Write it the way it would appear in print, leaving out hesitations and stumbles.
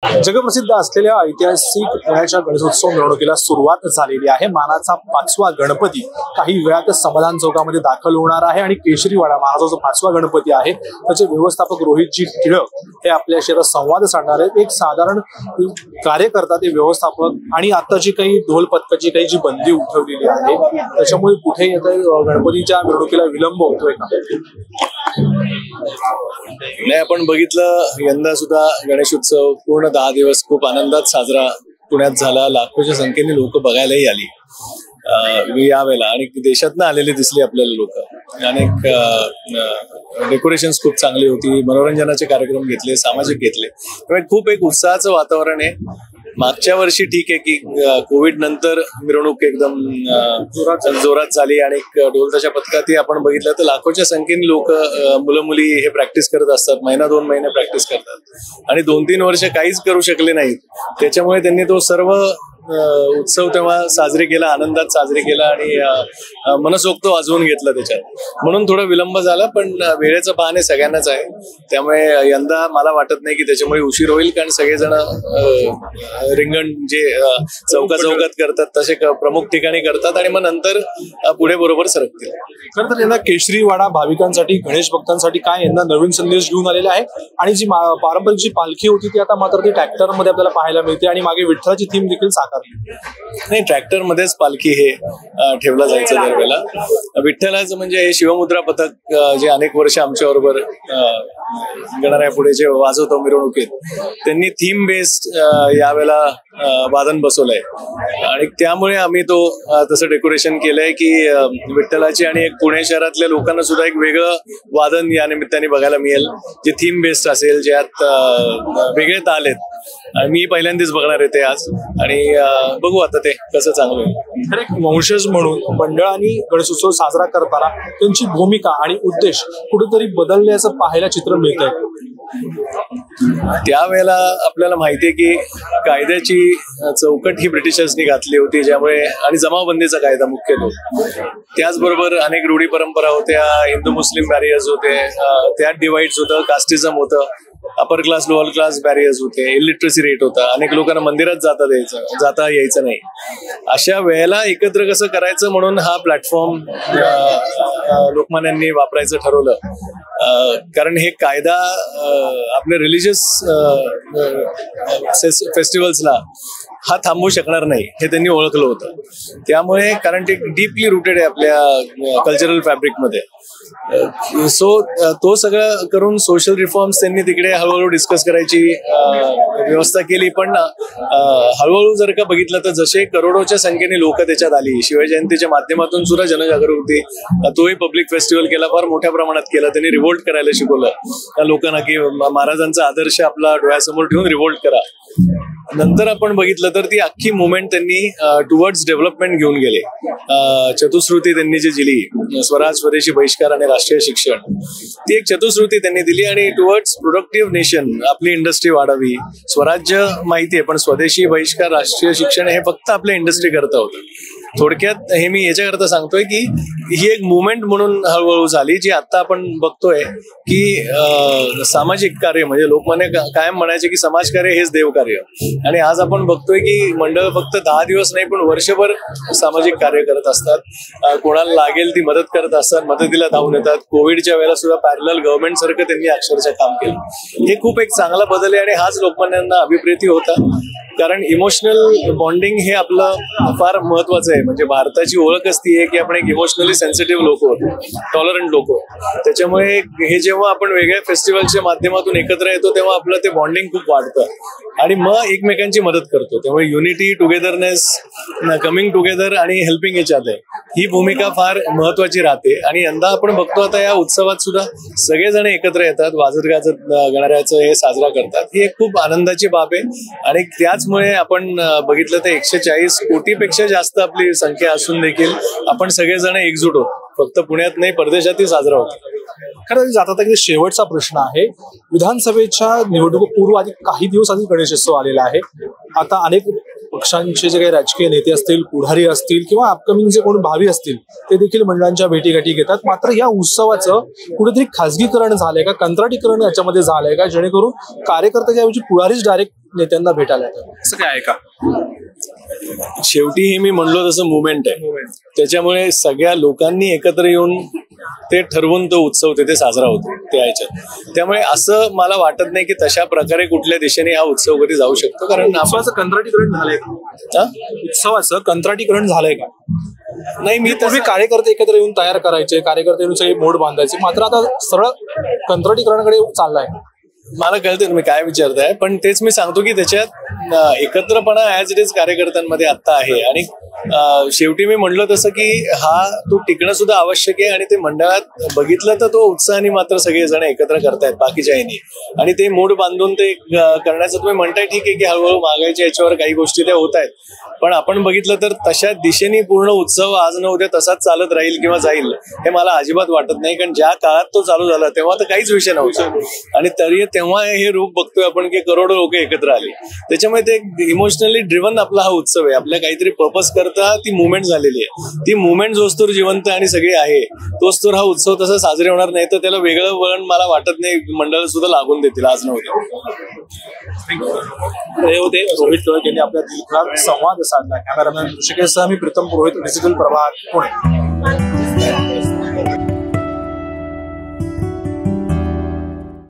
जगप्रसिद्ध असलेल्या ऐतिहासिक पुण्याच्या गणेशोत्सव मिरवणुकीला सुरुवात झालेली आहे। मानाचा 5वा गणपती काही वेळातच समाधान चौकामध्ये दाखल होणार आहे आणि केशरीवाडा महाराजाचा 5वा गणपती आहे त्याचे व्यवस्थापक रोहितजी टिळक हे आपल्या शेतात संवाद साधणार आहेत। एक साधारण कार्यकर्ता ते व्यवस्थापक आणि आता जी काही ढोल पथकाची काही जी बंदी उठवलेली आहे त्याच्यामुळे कुठे गणपतीच्या मिरवणुकीला विलंब होतोय का? नाही, आपण बघितलं यंदा सुद्धा गणेशोत्सव पूर्ण 10 दिवस खूप आनंदात साजरा पुण्यात झाला। लाखोच्या संख्येने लोक बघायलाही आली यावेळेला आणि देशातनं आलेले दिसले आपल्याला लोक। अनेक डेकोरेशन्स खूप चांगली होती, मनोरंजनाचे कार्यक्रम घेतले, सामाजिक घेतले, त्यामुळे खूप एक उत्साहाचं वातावरण आहे। मागच्या वर्षी ठीक आहे की कोविड नंतर मिरवणूक एकदम जोरात झाली आणि ढोलताशा पथकातही आपण बघितलं तर लाखोच्या संख्येने लोक मुलं मुली हे प्रॅक्टिस करत असतात, महिना 2 महिने प्रॅक्टिस करतात आणि 2-3 वर्ष काहीच करू शकले नाहीत। त्याच्यामुळे त्यांनी तो सर्व उत्सव तेव्हा साजरे केला, आनंदात साजरे केला आणि मनसोक्त वाजवून घेतलं त्याच्यात, म्हणून थोडा विलंब झाला। पण वेळेचं पाहणे सगळ्यांनाच आहे, त्यामुळे यंदा मला वाटत नाही की त्याच्यामुळे उशीर होईल, कारण सगळेजण रिंगण जे चौकात करतात तसे प्रमुख ठिकाणी करतात आणि मग नंतर पुढे बरोबर सरकतील। खरं तर यंदा केशरीवाडा भाविकांसाठी, गणेश भक्तांसाठी काय यंदा नवीन संदेश घेऊन आलेला आहे आणि जी पारंपरिक जी पालखी होती ती आता मात्र ती ट्रॅक्टर मध्ये आपल्याला पाहायला मिळते आणि मागे विठ्ठलाची थीम देखील साकारली। नाही, ट्रॅक्टर मध्येच पालखी हे ठेवला जायचं दरवेळेला। विठ्ठलाचं म्हणजे हे शिवमुद्रा पथक जे अनेक वर्ष आमच्या बरोबर गणरायापुढे जे वाजवतो मिरवणुकीत, त्यांनी थीम बेस्ड यावेळेला वादन बसवलंय आणि त्यामुळे आम्ही तो तसं डेकोरेशन केलंय की विठ्ठलाची आणि एक पुणे शहरातल्या लोकांना सुद्धा एक वेगळं वादन या निमित्ताने बघायला मिळेल, जे थीम बेस्ड असेल, ज्यात वेगळे ताल आहेत। आणि मी पहिल्यांदाच बघणार आहे ते आज आणि बघू आता ते कसं चांगलं होईल। एक वंशज म्हणून मंडळांनी गणेशोत्सव साजरा करताना त्यांची भूमिका आणि उद्देश कुठेतरी बदलल्याचं पाहायला चित्र मिळतंय। त्यावेळेला आपल्याला माहितीये की कायद्याची चौकट ही ब्रिटिशर्सनी घातली होती, ज्यामुळे आणि जमावबंदीचा कायदा मुख्य होता। त्याचबरोबर अनेक रूढी परंपरा होत्या, हिंदू मुस्लिम बॅरियर्स होते, त्यात डिवाइड्स होतं, कास्टिझम होतं, upper class lower class barriers होते, इलिटरसी रेट होता, अनेक लोकांना मंदिरात जाता यायचं नाही। अशा वेळेला एकत्र कसं करायचं म्हणून हा प्लॅटफॉर्म लोकमान्यांनी वापरायचं ठरवलं, कारण हे कायदा आपल्या रिलिजियस फेस्टिवल्सला हा थांबवू शकणार नाही हे त्यांनी ओळखलं होतं। त्यामुळे कारण ते डीपली रुटेड आहे आपल्या कल्चरल फॅब्रिकमध्ये, सो तो सगळं करून सोशल रिफॉर्म्स त्यांनी तिकडे हळूहळू डिस्कस करायची व्यवस्था केली। पण हळूहळू जर का बघितलं तर जसे करोडोच्या संख्येने लोक त्याच्यात आली, शिवजयंतीच्या माध्यमातून सुद्धा जनजागृती, तोही पब्लिक फेस्टिवल केला, फार मोठ्या प्रमाणात केला। त्यांनी रिव्होल्ट करायला शिकवलं लोकांना की महाराजांचा आदर्श आपला डोळ्यासमोर ठेवून रिव्होल्ट करा। नंतर आपण बघितलं तर ती अख्खी मुवमेंट त्यांनी टुवर्ड्स डेव्हलपमेंट घेऊन गेले। चतुश्रुती त्यांनी जी दिली, स्वराज, स्वदेशी, बहिष्कार आणि राष्ट्रीय शिक्षण, ती एक चतुश्रुती त्यांनी दिली आणि टुवर्ड्स प्रोडक्टिव्ह नेशन, आपली इंडस्ट्री वाढावी। स्वराज्य माहिती आहे, पण स्वदेशी, बहिष्कार, राष्ट्रीय शिक्षण हे फक्त आपल्या इंडस्ट्री करता होतं। थोडक्यात हे मी याच्याकरता सांगतोय की ही एक मुवमेंट म्हणून हळूहळू झाली, जी आता आपण बघतोय की सामाजिक कार्य म्हणजे लोकमान्य कायम म्हणायचे की समाजकार्य हेच देवकार्य, आणि आज आपण बघतोय की मंडळ फक्त 10 दिवस नाही पण वर्षभर सामाजिक कार्य करत असतात, कोणाला लागेल ती मदत करत असतात, मदतीला धावून येतात। कोविडच्या वेळेला सुद्धा पॅरलल गव्हर्नमेंट सारखं त्यांनी अक्षरशः काम केलं। हे खूप एक चांगला बदल आहे आणि हाच लोकमान्यांना अभिप्रेती होता, कारण इमोशनल बॉन्डिंग हे आपलं फार महत्वाचं आहे। म्हणजे भारताची ओळखच ती आहे की आपण एक इमोशनली सेन्सिटिव्ह लोक आहोत, टॉलरंट लोक आहोत। त्याच्यामुळे हे जेव्हा आपण वेगळ्या फेस्टिवलच्या माध्यमातून एकत्र येतो तेव्हा आपलं ते बॉन्डिंग खूप वाढतं आणि मग एकमेकांची मदत करतो। त्यामुळे युनिटी, टुगेदरनेस, कमिंग टुगेदर आणि हेल्पिंग इच अदर ही भूमिका फार महत्वाची राहते। आणि यंदा आपण बघतो आता या उत्सवात सुद्धा सगळेजण एकत्र येतात, वाजत गाजत गणरायाचं हे साजरा करतात, ही एक खूप आनंदाची बाब आहे। आणि त्याचमुळे आपण बघितलं तर 140 कोटीपेक्षा जास्त आपली संख्या असून देखील आपण सगळेजण एकजूट होतो, फक्त पुण्यात नाही परदेशातही साजरा होतो। खरं जाता शेवटचा प्रश्न आहे, विधानसभेच्या निवडणुकीपूर्व आधी काही दिवस आधी गणेशोत्सव आलेला आहे, आता अनेक पक्षांचे जे काही राजकीय नेते असतील, पुढारी असतील किंवा अपकमिंग जे कोण भावी असतील ते देखील मंडळांच्या भेटीगाठी घेतात. मात्र या उत्सवाचं कुठेतरी खाजगीकरण झालंय का, कंत्राटीकरण याच्यामध्ये झालंय का, जेणेकरून कार्यकर्त्याच्या ऐवजी पुढारीच डायरेक्ट नेत्यांना भेटायला येतात, असं काय आहे का? शेवटी हे मी म्हणलो तसं मुवमेंट आहे. त्याच्यामुळे सगळ्या लोकांनी एकत्र येऊन ते ठरवून तो उत्सव तिथे साजरा होतो त्या ह्याच्यात. त्यामुळे असं मला वाटत नाही की तशा प्रकारे कुठल्या दिशेने हा उत्सव कधी जाऊ शकतो. कारण उत्सवाचं कंत्राटीकरण झालंय का? उत्सवाचं कंत्राटीकरण झालंय का? नाही, मी पूर्वी कार्यकर्ते एकत्र येऊन तयार करायचे, कार्यकर्ते येऊन सगळे मोड बांधायचे, मात्र आता सरळ कंत्राटीकरणाकडे चाललाय. मला कळतं तुम्ही काय विचारताय, पण तेच मी सांगतो की त्याच्यात एकत्रपणा ऍज इट इज कार्यकर्त्यांमध्ये आता आहे. आणि शेवटी मी म्हणलं तसं की तो टिकणं सुद्धा आवश्यक आहे. आणि ते मंडळात बघितलं तर तो उत्साहाने मात्र सगळेजण एकत्र करतायत बाकीच्या ह्यानी, आणि ते मूड बांधून ते करण्याचं तुम्ही म्हणताय ठीक आहे की हळूहळू मागायच्या याच्यावर काही गोष्टी त्या होत आहेत. पण आपण बघितलं तर तशा दिशेने पूर्ण उत्सव आज न उद्या तसाच चालत राहील किंवा जाईल हे मला अजिबात वाटत नाही. कारण ज्या काळात तो चालू झाला तेव्हा तर काहीच विषय नव्हता, आणि तरी तेव्हा हे रूप बघतोय आपण की करोडो लोक एकत्र आली. त्याच्यामुळे ते इमोशनली ड्रिव्हन आपला हा उत्सव आहे. आपल्या काहीतरी पर्पज करता ती मुवमेंट झालेली आहे. ती मुवमेंट जोस्तोर जिवंत आणि सगळी आहे तोस्तोर हा उत्सव तसा साजरे होणार नाही. तर त्याला वेगळं वळण मला वाटत नाही मंडळ सुद्धा लागून देतील आज न उद्या. होते रोहित टिळक यांनी आपल्या दीर्घकाळ संवाद साधला. कॅमेरामॅन ऋषिकेशसह मी प्रीतम पुरोहित, डिजिटल प्रभात, पुणे.